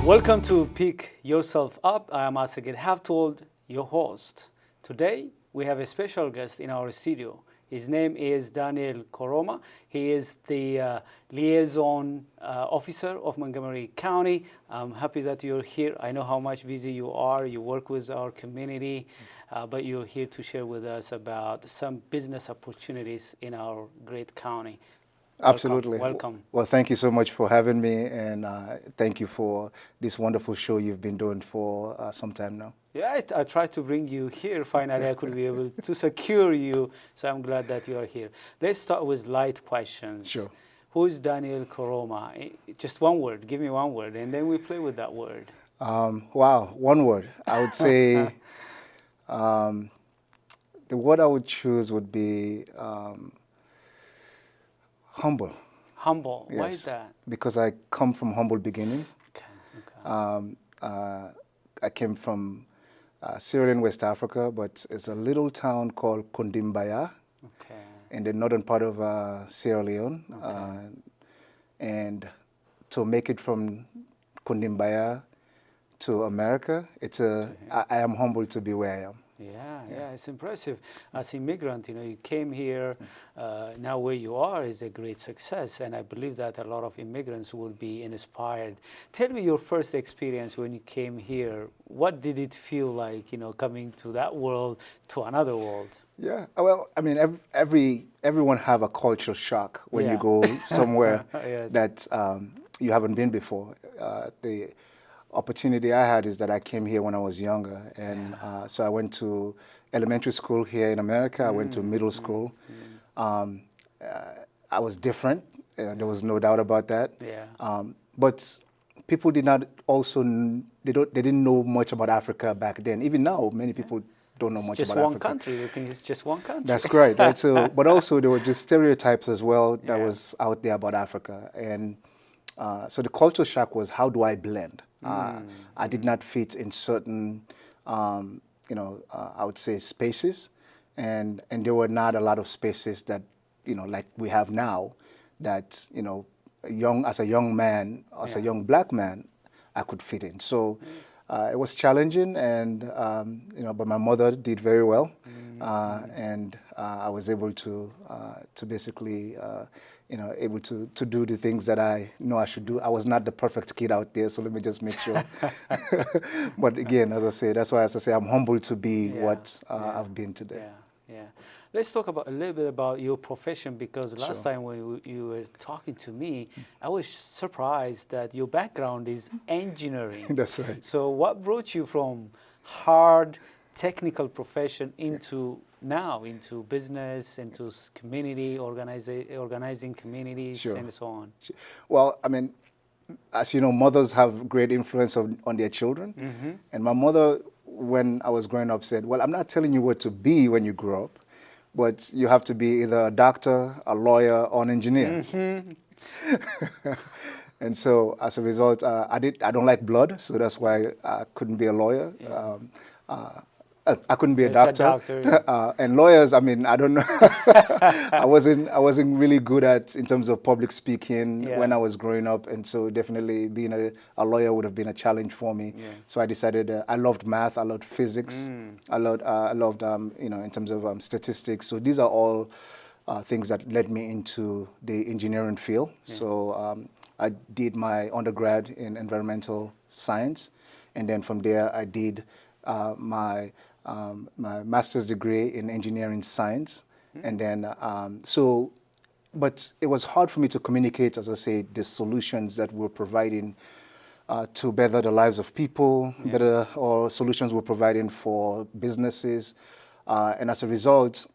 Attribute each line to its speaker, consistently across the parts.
Speaker 1: Welcome to Pick Yourself Up. I am Assegid Habtewold, your host. Today, we have a special guest in our studio. His name is Daniel Koroma. He is the Liaison Officer of Montgomery County. I'm happy that you're here. I know how much busy you are. You work with our community, but you're here to share with us about some business opportunities in our great county.
Speaker 2: Absolutely.
Speaker 1: Welcome.
Speaker 2: Well, thank you so much for having me, and thank you for this wonderful show you've been doing for some time now.
Speaker 1: Yeah, I tried to bring you here. Finally, I could be able to secure you, so I'm glad that you are here. Let's start with light questions.
Speaker 2: Sure.
Speaker 1: Who is Daniel Koroma? Just one word. Give me one word, and then we play with that word.
Speaker 2: Wow, one word. I would say the word I would choose would be humble.
Speaker 1: Humble.
Speaker 2: Yes.
Speaker 1: Why is that?
Speaker 2: Because I come from humble beginning.
Speaker 1: Okay.
Speaker 2: I came from Sierra Leone, West Africa, but it's a little town called Kondimbaya in the northern part of Sierra Leone. And to make it from Kondimbaya to America, I am humbled to be where I am.
Speaker 1: Yeah, it's impressive. As immigrant, you came here. Now where you are is a great success, and I believe that a lot of immigrants will be inspired. Tell me your first experience when you came here. What did it feel like, coming to that world, to another world?
Speaker 2: Yeah, well, I mean, everyone have a cultural shock when you go somewhere
Speaker 1: Yes.
Speaker 2: that you haven't been before. The opportunity I had is that I came here when I was younger, and so I went to elementary school here in America. I went to middle school. I was different. There was no doubt about that.
Speaker 1: Yeah.
Speaker 2: But people did not also they didn't know much about Africa back then. Even now, many people don't know much about Africa.
Speaker 1: Just one country. They think it's just one country.
Speaker 2: That's correct, right? So, but also there were just stereotypes as well that was out there about Africa, and so the cultural shock was, how do I blend? I did not fit in certain, I would say spaces, and there were not a lot of spaces that, like we have now, that, as a young man, as a young black man, I could fit in. So it was challenging, and, but my mother did very well, and I was able to basically, able to do the things that I know I should do. I was not the perfect kid out there, so let me just make sure. But again, as I say, I'm humbled to be what I've been today.
Speaker 1: Yeah. Let's talk a little bit about your profession, because last time when you were talking to me, I was surprised that your background is engineering.
Speaker 2: That's right.
Speaker 1: So what brought you from hard technical profession into business, into community, organizing communities, and so on?
Speaker 2: Well, I mean, as you know, mothers have great influence on their children. And my mother, when I was growing up, said, well, I'm not telling you what to be when you grow up, but you have to be either a doctor, a lawyer, or an engineer. And so as a result, I don't like blood, so that's why I couldn't be a lawyer. I couldn't be a doctor. And lawyers, I mean, I don't know. I wasn't really good in terms of public speaking when I was growing up, and so definitely being a lawyer would have been a challenge for me. So I decided I loved math, I loved physics, I loved in terms of statistics. So these are all things that led me into the engineering field. So I did my undergrad in environmental science, and then from there I did my master's degree in engineering science. And then, but it was hard for me to communicate, as I say, the solutions that we're providing to better the lives of people, or solutions we're providing for businesses. And as a result,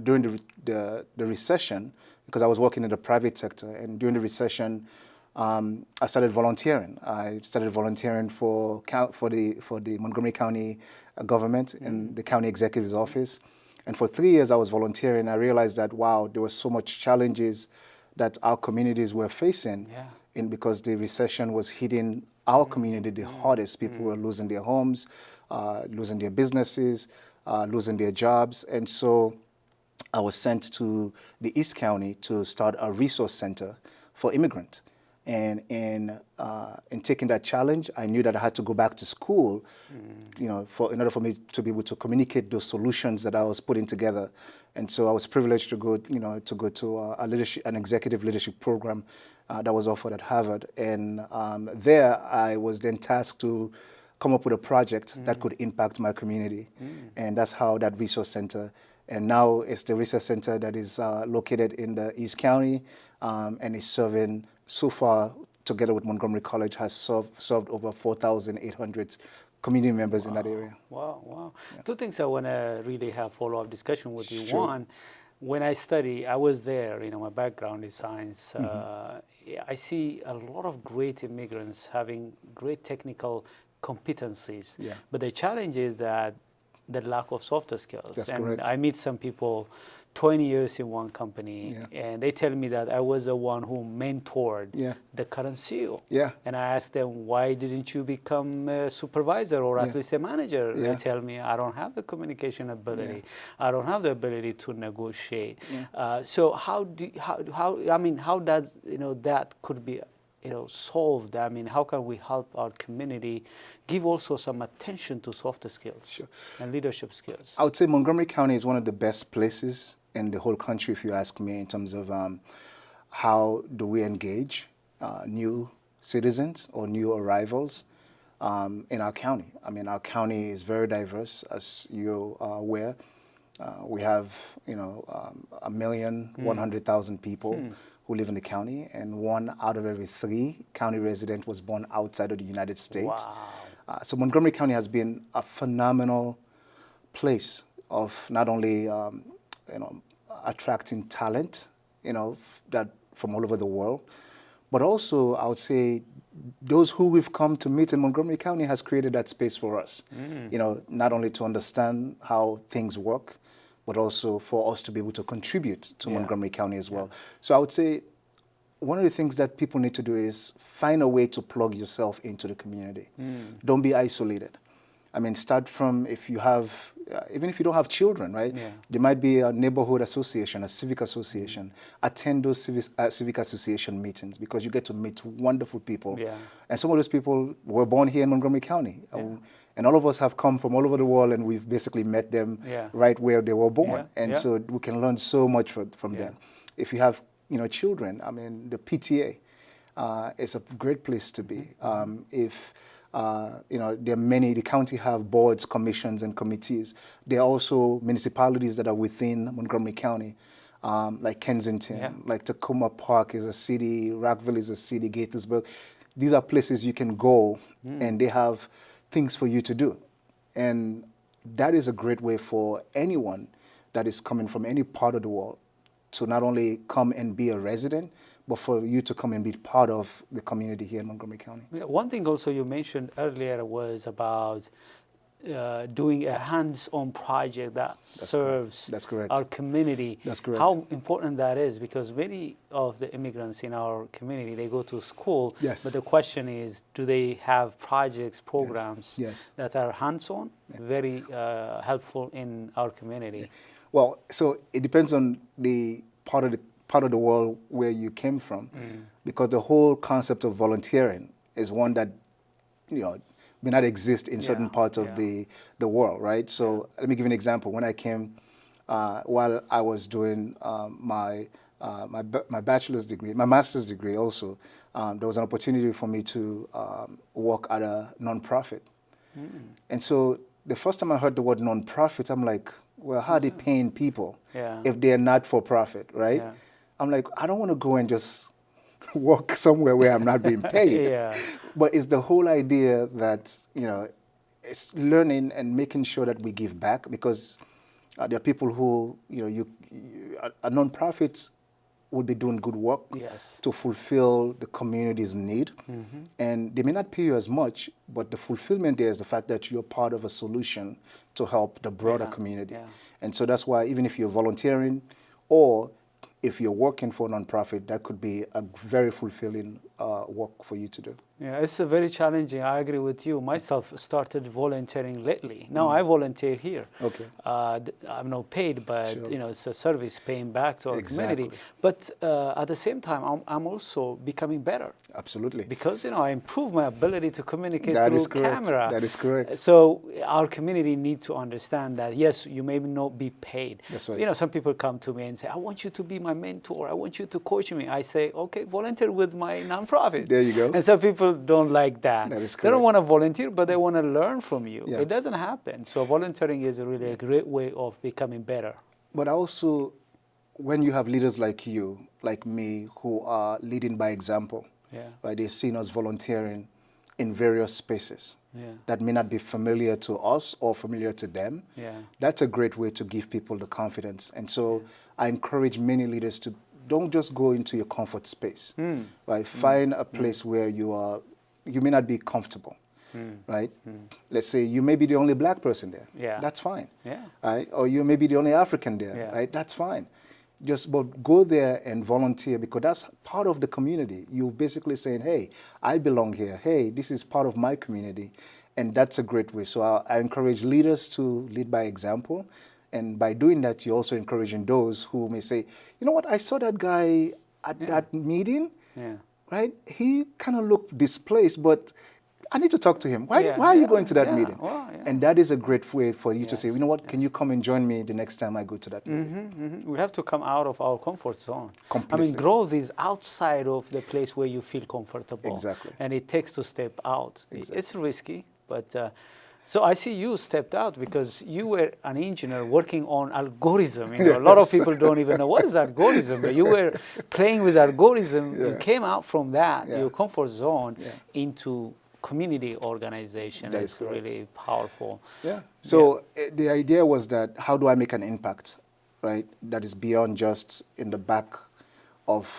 Speaker 2: during the recession, because I was working in the private sector, and during the recession, I started volunteering. I started volunteering for the Montgomery County government and the county executive's office. And for 3 years I was volunteering. I realized that, wow, there were so much challenges that our communities were facing because the recession was hitting our community the hardest. People were losing their homes, losing their businesses, losing their jobs. And so I was sent to the East County to start a resource center for immigrants. And in taking that challenge, I knew that I had to go back to school, in order for me to be able to communicate those solutions that I was putting together. And so I was privileged to go to an executive leadership program that was offered at Harvard. And there I was then tasked to come up with a project that could impact my community. And that's how that resource center, and now it's the research center that is located in the East County and is serving, so far, together with Montgomery College, has served over 4,800 community members in that area.
Speaker 1: Wow, wow. Yeah. Two things I want to really have follow-up discussion with you.
Speaker 2: Sure.
Speaker 1: One, when I study, I was there, my background is science. I see a lot of great immigrants having great technical competencies.
Speaker 2: Yeah.
Speaker 1: But the challenge is that the lack of softer skills.
Speaker 2: That's
Speaker 1: and
Speaker 2: correct.
Speaker 1: I meet some people 20 years in one company, and they tell me that I was the one who mentored the current CEO.
Speaker 2: Yeah.
Speaker 1: And I asked them, why didn't you become a supervisor or at least a manager? They tell me, I don't have the communication ability. I don't have the ability to negotiate. So how does that could be solved? I mean, how can we help our community give also some attention to softer skills and leadership skills?
Speaker 2: I would say Montgomery County is one of the best places in the whole country, if you ask me, in terms of how do we engage new citizens or new arrivals in our county. I mean, our county is very diverse, as you are aware. We have, 1,100,000 people who live in the county, and 1 out of every 3 county residents was born outside of the United States.
Speaker 1: Wow.
Speaker 2: So Montgomery County has been a phenomenal place of not only attracting talent, that from all over the world, but also I would say those who we've come to meet in Montgomery County has created that space for us. Not only to understand how things work, but also for us to be able to contribute to Montgomery County as well. So I would say one of the things that people need to do is find a way to plug yourself into the community. Don't be isolated. I mean, start from, if you have, even if you don't have children, right? There might be a neighborhood association, a civic association. Attend those civic association meetings, because you get to meet wonderful people. And some of those people were born here in Montgomery County. And all of us have come from all over the world, and we've basically met them right where they were born. And so we can learn so much from them. If you have children, I mean, the PTA is a great place to be. There are many, the county have boards, commissions, and committees. There are also municipalities that are within Montgomery County, like Kensington, like Tacoma Park is a city, Rockville is a city, Gaithersburg. These are places you can go, and they have things for you to do. And that is a great way for anyone that is coming from any part of the world to not only come and be a resident, but for you to come and be part of the community here in Montgomery County.
Speaker 1: One thing also you mentioned earlier was about doing a hands-on project that serves our community.
Speaker 2: That's correct.
Speaker 1: How important that is, because many of the immigrants in our community, they go to school, but the question is, do they have projects, programs that are hands-on, very helpful in our community?
Speaker 2: Well, so it depends on the part of the world where you came from, because the whole concept of volunteering is one that may not exist in certain parts of the world, right? So let me give you an example. When I came, while I was doing my bachelor's degree, my master's degree also, there was an opportunity for me to work at a nonprofit. And so the first time I heard the word nonprofit, I'm like, well, how are they paying people if they're not for profit, right? I'm like, I don't want to go and just work somewhere where I'm not being paid. But it's the whole idea that, it's learning and making sure that we give back, because there are people who, a nonprofit will be doing good work
Speaker 1: Yes.
Speaker 2: to fulfill the community's need. And they may not pay you as much, but the fulfillment there is the fact that you're part of a solution to help the broader community.
Speaker 1: Yeah.
Speaker 2: And so that's why even if you're volunteering or if you're working for a nonprofit, that could be a very fulfilling work for you to do.
Speaker 1: Yeah, it's very challenging. I agree with you. Myself started volunteering lately. Now I volunteer here.
Speaker 2: Okay.
Speaker 1: I'm not paid, but
Speaker 2: Sure.
Speaker 1: it's a service paying back to our community.
Speaker 2: Exactly.
Speaker 1: But at the same time, I'm also becoming better
Speaker 2: Absolutely.
Speaker 1: because I improve my ability to communicate
Speaker 2: That
Speaker 1: through
Speaker 2: is correct.
Speaker 1: camera.
Speaker 2: That is correct.
Speaker 1: So our community need to understand that yes, you may not be paid.
Speaker 2: That's right.
Speaker 1: Some people come to me and say, "I want you to be my mentor. I want you to coach me." I say, "Okay, volunteer with my nonprofit."
Speaker 2: There you go.
Speaker 1: And some people don't like that.
Speaker 2: That is
Speaker 1: They don't
Speaker 2: correct.
Speaker 1: want to volunteer, but they want to learn from you.
Speaker 2: Yeah.
Speaker 1: It doesn't happen. So volunteering is really a great way of becoming better.
Speaker 2: But also, when you have leaders like you, like me, who are leading by example,
Speaker 1: Yeah.
Speaker 2: right? They're seeing us volunteering in various spaces
Speaker 1: Yeah.
Speaker 2: that may not be familiar to us or familiar to them.
Speaker 1: Yeah.
Speaker 2: That's a great way to give people the confidence. And so I encourage many leaders to don't just go into your comfort space, right? Find a place where you may not be comfortable, right? Let's say you may be the only black person there.
Speaker 1: Yeah.
Speaker 2: That's fine.
Speaker 1: Yeah.
Speaker 2: Right? Or you may be the only African there,
Speaker 1: Yeah.
Speaker 2: right? That's fine. But go there and volunteer because that's part of the community. You're basically saying, hey, I belong here. Hey, this is part of my community. And that's a great way. So I encourage leaders to lead by example. And by doing that, you're also encouraging those who may say, you know what, I saw that guy at that meeting,
Speaker 1: Yeah.
Speaker 2: right? He kind of looked displaced, but I need to talk to him. Why
Speaker 1: Yeah,
Speaker 2: are you
Speaker 1: yeah,
Speaker 2: going to that
Speaker 1: yeah,
Speaker 2: meeting?
Speaker 1: well, yeah.
Speaker 2: And that is a great way for you to say,
Speaker 1: Yes,
Speaker 2: you know what, can you come and join me the next time I go to that meeting?
Speaker 1: We have to come out of our comfort zone.
Speaker 2: Completely.
Speaker 1: Growth is outside of the place where you feel comfortable.
Speaker 2: Exactly.
Speaker 1: And it takes to step out.
Speaker 2: Exactly.
Speaker 1: It's risky, but so I see you stepped out because you were an engineer working on algorithm. A lot of people don't even know what is algorithm. But you were playing with algorithm. You came out from that, your comfort zone, into community organization.
Speaker 2: That is
Speaker 1: It's
Speaker 2: correct.
Speaker 1: really powerful.
Speaker 2: Yeah. So the idea was that how do I make an impact, right? That is beyond just in the back of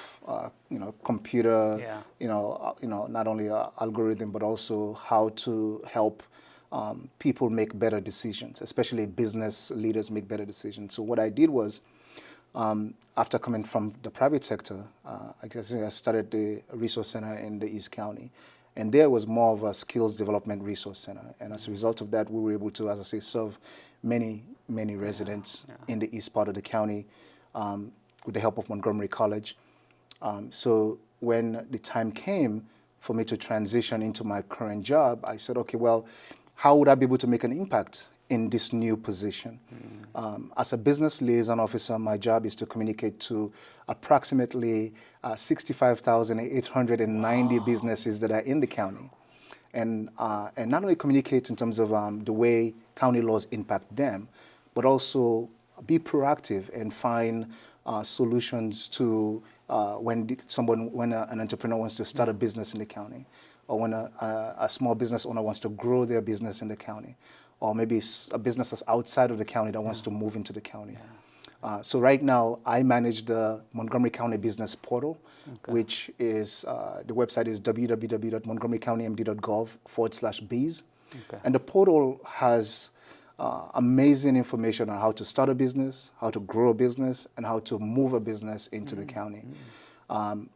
Speaker 2: computer.
Speaker 1: Yeah.
Speaker 2: Not only algorithm but also how to help people make better decisions, especially business leaders make better decisions. So what I did was, after coming from the private sector, I started the resource center in the East County. And there was more of a skills development resource center. And as a result of that, we were able to, as I say, serve many, many residents in the east part of the county with the help of Montgomery College. So when the time came for me to transition into my current job, I said, okay, well, how would I be able to make an impact in this new position? As a business liaison officer, my job is to communicate to approximately 65,890 businesses that are in the county. And not only communicate in terms of the way county laws impact them, but also be proactive and find solutions to when an entrepreneur wants to start a business in the county, or when a small business owner wants to grow their business in the county, or maybe a business that's outside of the county that wants to move into the county. So right now, I manage the Montgomery County Business Portal, which is, the website is www.montgomerycountymd.gov/bees. And the portal has amazing information on how to start a business, how to grow a business, and how to move a business into the county. And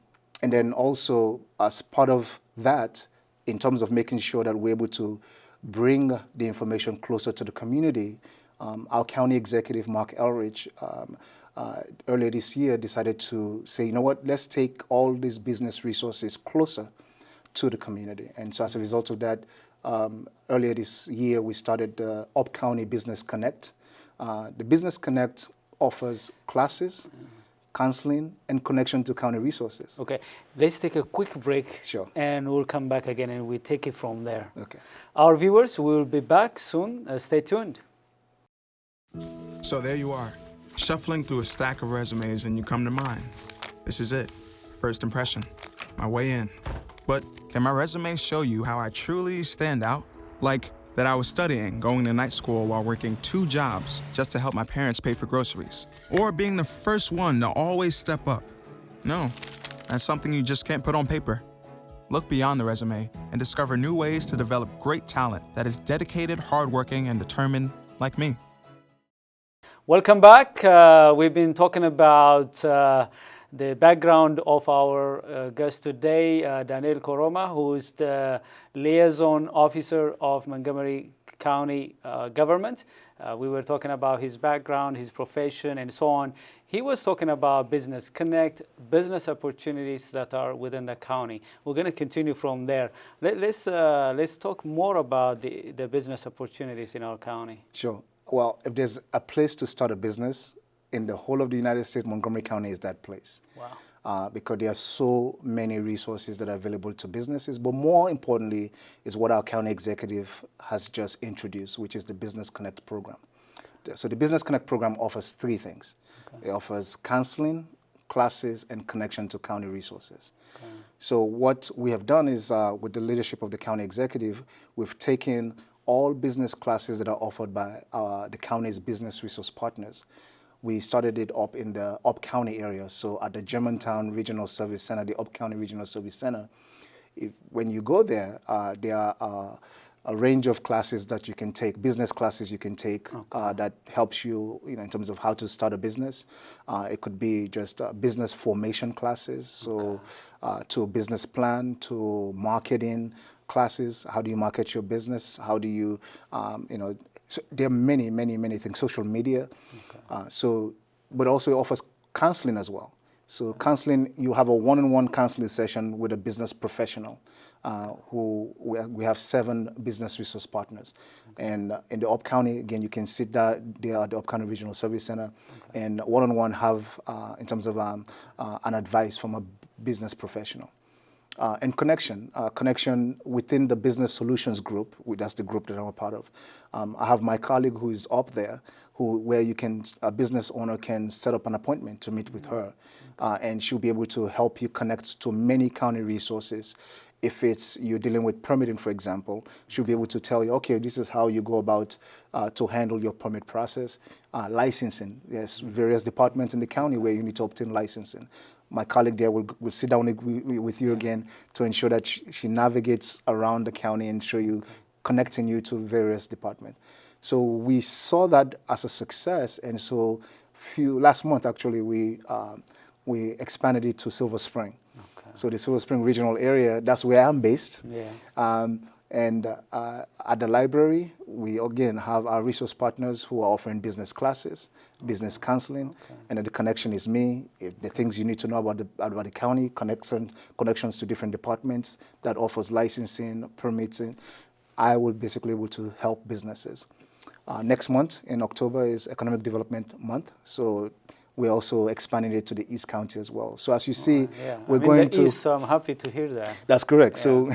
Speaker 2: then also, as part of that, in terms of making sure that we're able to bring the information closer to the community, our county executive, Mark Elrich, earlier this year decided to say, you know what, let's take all these business resources closer to the community. And so as a result of that, earlier this year, we started the Up County Business Connect. The Business Connect offers classes, counseling, and connection to county resources.
Speaker 1: Okay, let's take a quick break.
Speaker 2: Sure.
Speaker 1: And we'll come back again and we'll take it from there.
Speaker 2: Okay.
Speaker 1: Our viewers will be back soon. Stay tuned.
Speaker 3: So there you are, shuffling through a stack of resumes and you come to mine. This is it, first impression, my way in. But can my resume show you how I truly stand out? Like that I was studying, going to night school while working 2 jobs just to help my parents pay for groceries. Or being the first one to always step up. No, that's something you just can't put on paper. Look beyond the resume and discover new ways to develop great talent that is dedicated, hardworking, and determined like me.
Speaker 1: Welcome back. We've been talking about the background of our guest today, Daniel Koroma, who is the Liaison Officer of Montgomery County government. We were talking about his background, his profession, and so on. He was talking about Business Connect, business opportunities that are within the county. We're going to continue from there. Let's talk more about the business opportunities in our county.
Speaker 2: Sure. Well, if there's a place to start a business in the whole of the United States, Montgomery County is that place.
Speaker 1: Wow.
Speaker 2: Because there are so many resources that are available to businesses. But more importantly is what our county executive has just introduced, which is the Business Connect program. So the Business Connect program offers three things. Okay. It offers counseling, classes, and connection to county resources. Okay. So what we have done is, with the leadership of the county executive, we've taken all business classes that are offered by the county's business resource partners. We started it up in the Up County area, so at the Germantown Regional Service Center, the Up County Regional Service Center. When you go there are a range of classes that you can take, business classes you can take, that helps you, in terms of how to start a business. It could be just business formation classes, so to business plan, to marketing classes. How do you market your business? How do you, so there are many, many, many things. Social media. But also it offers counseling as well. So counseling, you have a one-on-one counseling session with a business professional, who we have 7 business resource partners. And in the Up County, again, you can sit there at the Up County Regional Service Center and one-on-one have, in terms of an advice from a business professional. And connection within the Business Solutions group, that's the group that I'm a part of. I have my colleague who is up there, where a business owner can set up an appointment to meet with her, and she'll be able to help you connect to many county resources. If you're dealing with permitting, for example, she'll be able to tell you, okay, this is how you go about to handle your permit process. Licensing, there's various departments in the county where you need to obtain licensing. My colleague there will sit down with you again to ensure that she navigates around the county and show you, connecting you to various departments. So we saw that as a success, and so last month actually we expanded it to Silver Spring. Okay. So the Silver Spring regional area, that's where I'm based. Yeah. And at the library, we again have our resource partners who are offering business classes, business counseling, and the connection is me. If the things you need to know about the county, connections to different departments that offers licensing, permitting, I will basically able to help businesses. Next month in October is Economic Development Month, so we're also expanding it to the East County as well. So as you see, we're going to
Speaker 1: East, so I'm happy to hear that.
Speaker 2: That's correct. Yeah. So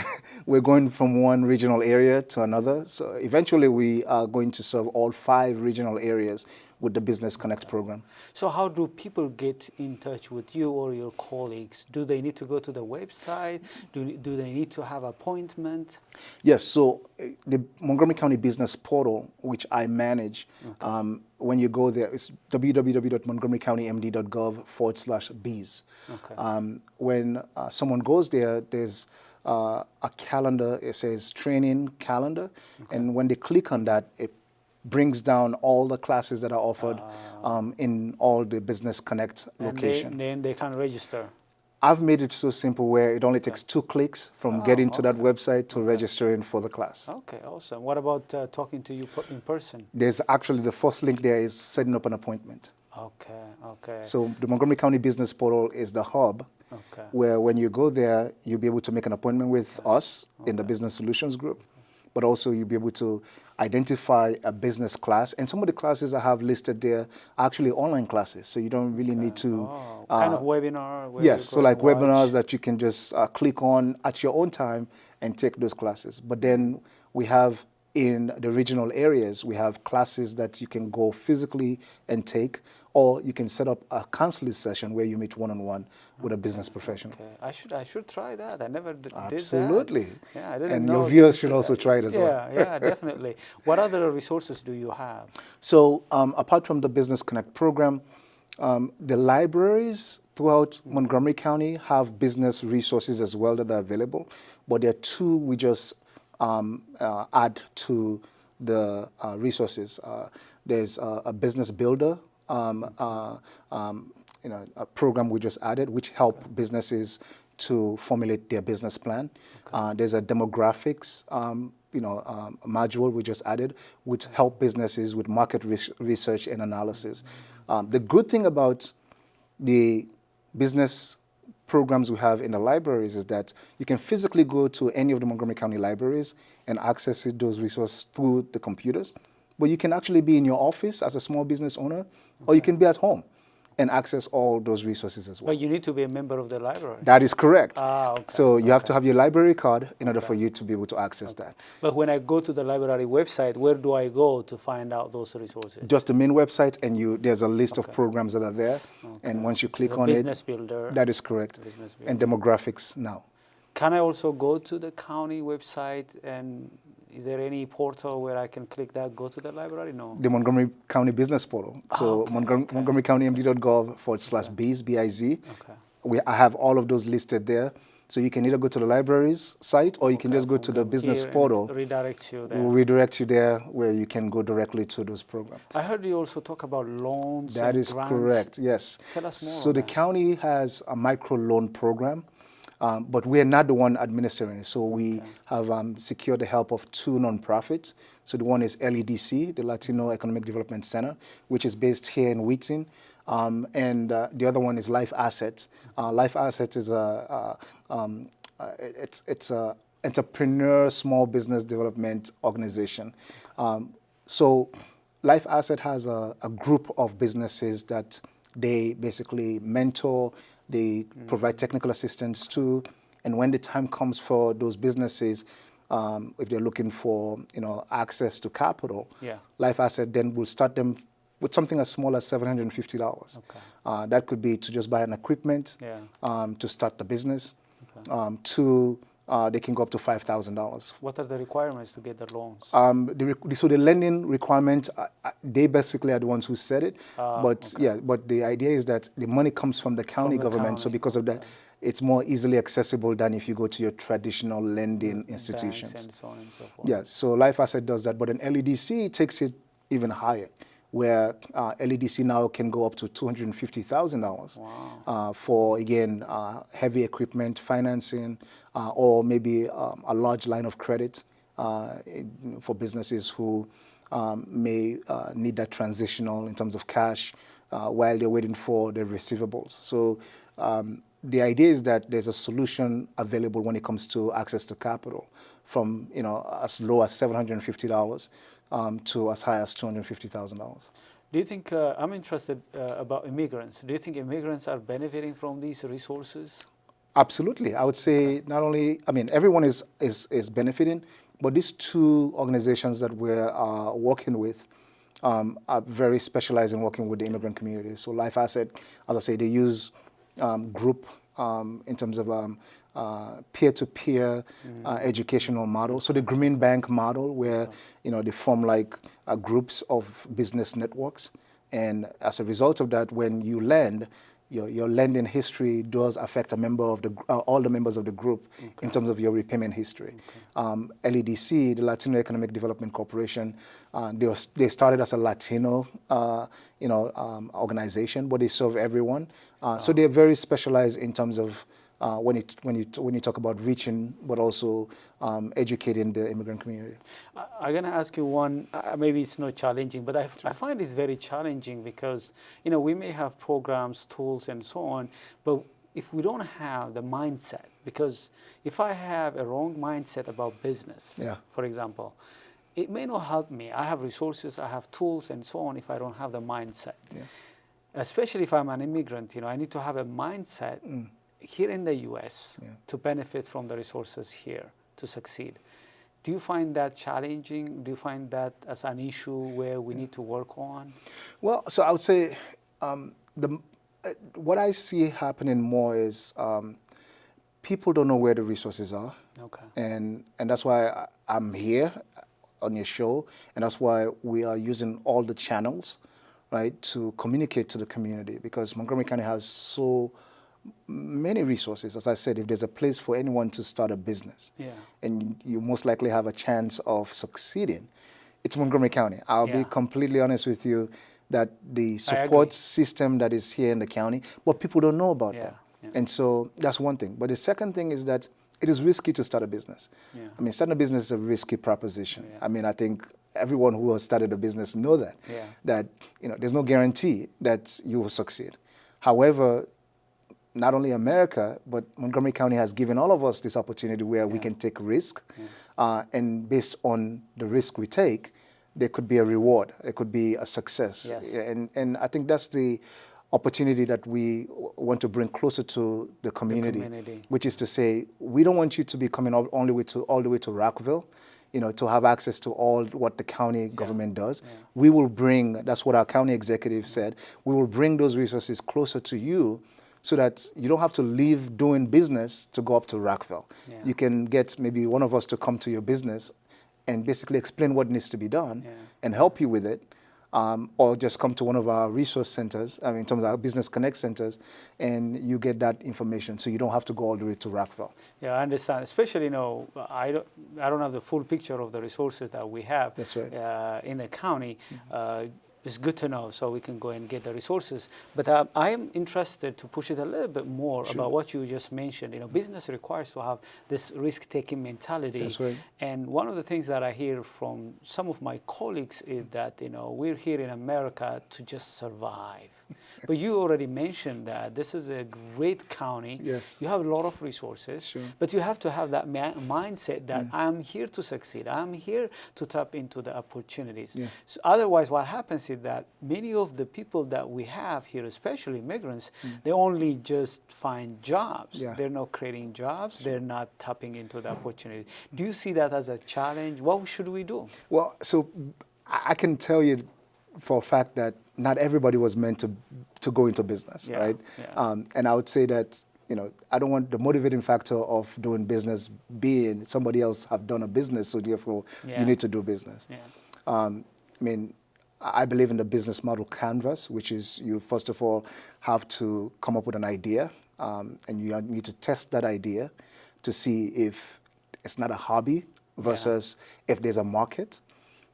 Speaker 2: we're going from one regional area to another. So eventually we are going to serve all 5 regional areas with the Business Connect program. So
Speaker 1: how do people get in touch with you or your colleagues? Do they need to go to the website? Do they need to have appointment?
Speaker 2: Yes, so the Montgomery County Business Portal, which I manage, when you go there, it's www.montgomerycountymd.gov/bees. When someone goes there, there's a calendar, it says training calendar, and when they click on that, it brings down all the classes that are offered in all the Business Connect locations.
Speaker 1: Then they can register.
Speaker 2: I've made it so simple where it only takes 2 clicks from getting to that website to registering for the class.
Speaker 1: Okay, awesome. What about talking to you in person?
Speaker 2: There's actually the first link there is setting up an appointment.
Speaker 1: Okay.
Speaker 2: So the Montgomery County Business Portal is the hub where when you go there, you'll be able to make an appointment with us in the Business Solutions group, but also you'll be able to identify a business class. And some of the classes I have listed there are actually online classes, so you don't really need to...
Speaker 1: kind of webinar?
Speaker 2: Yes, so like webinars that you can just click on at your own time and take those classes. But then we have in the regional areas, we have classes that you can go physically and take, or you can set up a counseling session where you meet one-on-one with a business professional.
Speaker 1: Okay. I should try that. I never did that.
Speaker 2: Absolutely.
Speaker 1: Yeah, I didn't
Speaker 2: and
Speaker 1: know
Speaker 2: your viewers should also try it as well.
Speaker 1: Yeah, definitely. What other resources do you have?
Speaker 2: So apart from the Business Connect program, the libraries throughout Montgomery County have business resources as well that are available, but there are two we just add to the resources. There's a business builder, a program we just added, which help businesses to formulate their business plan. There's a demographics, module we just added, which help businesses with market research and analysis. The good thing about the business programs we have in the libraries is that you can physically go to any of the Montgomery County libraries and access those resources through the computers. But you can actually be in your office as a small business owner, or you can be at home and access all those resources as well.
Speaker 1: But you need to be a member of the library.
Speaker 2: That is correct.
Speaker 1: Okay.
Speaker 2: So you have to have your library card in order for you to be able to access that.
Speaker 1: But when I go to the library website, where do I go to find out those resources?
Speaker 2: Just the main website, and there's a list of programs that are there. And once you click on
Speaker 1: business builder.
Speaker 2: that is correct. And demographics now.
Speaker 1: Can I also go to the county website, and is there any portal where I can click that, go to the library? No.
Speaker 2: The Montgomery County Business Portal. So montgomerycountymd.gov/biz, B-I-Z. I have all of those listed there. So you can either go to the library's site, or you can just go to the business portal.
Speaker 1: Redirect you there.
Speaker 2: We'll redirect you there, where you can go directly to those programs.
Speaker 1: I heard you also talk about loans.
Speaker 2: That is correct, yes.
Speaker 1: Tell us more.
Speaker 2: So the county has a micro loan program. But we are not the one administering it. So we have secured the help of two nonprofits. So the one is LEDC, the Latino Economic Development Center, which is based here in Wheaton. And the other one is Life Assets. Life Assets is it's a entrepreneur small business development organization. So Life Asset has a group of businesses that they basically mentor. They provide technical assistance to, and when the time comes for those businesses, if they're looking for access to capital, Life Asset then will start them with something as small as $750. That could be to just buy an equipment, to start the business, they can go up to $5,000.
Speaker 1: What are the requirements to get the loans?
Speaker 2: So the lending requirements, they basically are the ones who set it. But the idea is that the money comes from the county government. So because of that, it's more easily accessible than if you go to your traditional lending institutions.
Speaker 1: Banks and so on and so forth.
Speaker 2: Yeah, so Life Asset does that. But an LEDC takes it even higher, where LEDC now can go up to $250,000 for, again, heavy equipment financing, or maybe a large line of credit for businesses who may need that transitional in terms of cash while they're waiting for their receivables. So the idea is that there's a solution available when it comes to access to capital, from as low as $750 to as high as $250,000.
Speaker 1: Do you think, I'm interested about immigrants. Do you think immigrants are benefiting from these resources?
Speaker 2: Absolutely. I would say not only, everyone is benefiting, but these two organizations that we're working with are very specialized in working with the immigrant community. So Life Asset, as I say, they use group in terms of peer-to-peer educational model. So the Green Bank model, where they form like groups of business networks, and as a result of that, when you lend, your lending history does affect a member of the all the members of the group in terms of your repayment history. LEDC, the Latino Economic Development Corporation, they started as a Latino organization, but they serve everyone. So they're very specialized in terms of when you talk about reaching, but also educating the immigrant community.
Speaker 1: I'm going to ask you one, maybe it's not challenging, but I find it's very challenging because, we may have programs, tools, and so on, but if we don't have the mindset, because if I have a wrong mindset about business, for example, it may not help me. I have resources, I have tools, and so on, if I don't have the mindset. Especially if I'm an immigrant, I need to have a mindset here in the U.S. to benefit from the resources here to succeed. Do you find that challenging? Do you find that as an issue where we need to work on?
Speaker 2: Well, so I would say what I see happening more is people don't know where the resources are. And that's why I'm here on your show, and that's why we are using all the channels, right, to communicate to the community, because Montgomery County has so many resources. As I said, if there's a place for anyone to start a business, and you most likely have a chance of succeeding, it's Montgomery County. I'll be completely honest with you that the support system that is here in the county, but people don't know about that. And so that's one thing. But the second thing is that it is risky to start a business. I mean, starting a business is a risky proposition. I mean, I think everyone who has started a business know that, that there's no guarantee that you will succeed. However, not only America, but Montgomery County has given all of us this opportunity where we can take risk, and based on the risk we take, there could be a reward, it could be a success. And I think that's the opportunity that we want to bring closer to the community, which is to say, we don't want you to be coming all the way to Rockville, to have access to all what the county government does. We will bring, that's what our county executive said, we will bring those resources closer to you so that you don't have to leave doing business to go up to Rockville. You can get maybe one of us to come to your business and basically explain what needs to be done and help you with it. Or just come to one of our resource centers, I mean, in terms of our Business Connect centers, and you get that information, so you don't have to go all the way to Rockville. Yeah,
Speaker 1: I understand. Especially, I don't have the full picture of the resources that we have.
Speaker 2: That's right.
Speaker 1: In the county. It's good to know, so we can go and get the resources. But I am interested to push it a little bit more about what you just mentioned. Business requires to have this risk-taking mentality.
Speaker 2: That's right.
Speaker 1: And one of the things that I hear from some of my colleagues is that we're here in America to just survive. But you already mentioned that this is a great county.
Speaker 2: Yes.
Speaker 1: You have a lot of resources, but you have to have that mindset that I'm here to succeed. I'm here to tap into the opportunities. So otherwise, what happens is that many of the people that we have here, especially immigrants, they only just find jobs. They're not creating jobs. They're not tapping into the opportunity. Do you see that as a challenge? What should we do?
Speaker 2: Well, so I can tell you for a fact that not everybody was meant to go into business, right? And I would say that, I don't want the motivating factor of doing business being somebody else have done a business, so therefore you need to do business. I mean, I believe in the business model canvas, which is you first of all have to come up with an idea, and you need to test that idea to see if it's not a hobby versus if there's a market.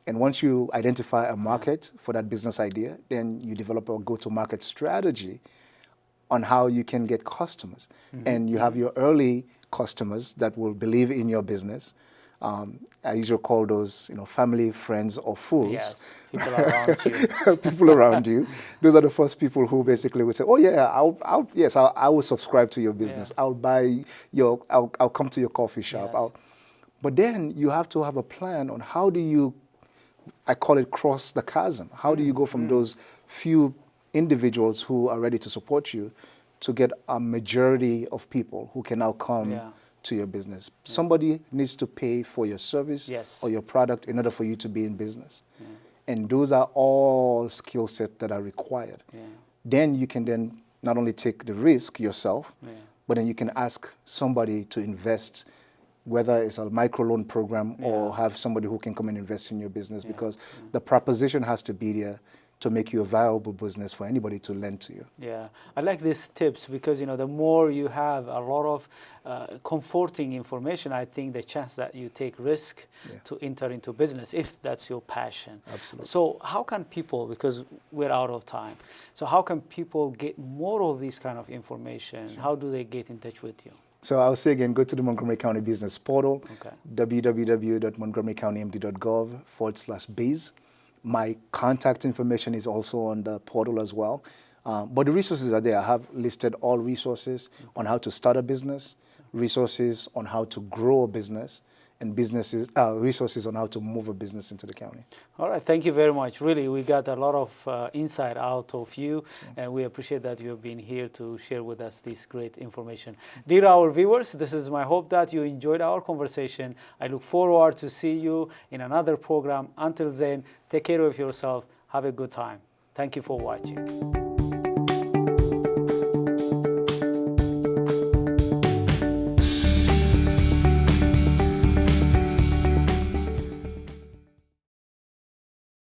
Speaker 2: And once you identify a market for that business idea, then you develop a go-to-market strategy on how you can get customers. And you have your early customers that will believe in your business. I usually call those, family, friends, or fools.
Speaker 1: Yes, people around you.
Speaker 2: People around you. Those are the first people who basically will say, "Oh yeah, I will subscribe to your business. I'll buy I'll come to your coffee shop." But then you have to have a plan on how do you, I call it cross the chasm. How do you go from those few individuals who are ready to support you to get a majority of people who can now come to your business? Somebody needs to pay for your service or your product in order for you to be in business. And those are all skill sets that are required. Then you can then not only take the risk yourself, but then you can ask somebody to invest, whether it's a microloan program or have somebody who can come and invest in your business, because the proposition has to be there to make you a viable business for anybody to lend to you.
Speaker 1: Yeah, I like these tips because, the more you have a lot of comforting information, I think the chance that you take risk to enter into business, if that's your passion.
Speaker 2: Absolutely.
Speaker 1: So how can people, because we're out of time, so how can people get more of this kind of information? How do they get in touch with you?
Speaker 2: So I'll say again, go to the Montgomery County Business Portal, www.montgomerycountymd.gov/biz. My contact information is also on the portal as well. But the resources are there. I have listed all resources on how to start a business, resources on how to grow a business, and resources on how to move a business into the county.
Speaker 1: All right, thank you very much. Really, we got a lot of insight out of you, and we appreciate that you have been here to share with us this great information. Dear our viewers, this is my hope that you enjoyed our conversation. I look forward to see you in another program. Until then, take care of yourself. Have a good time. Thank you for watching.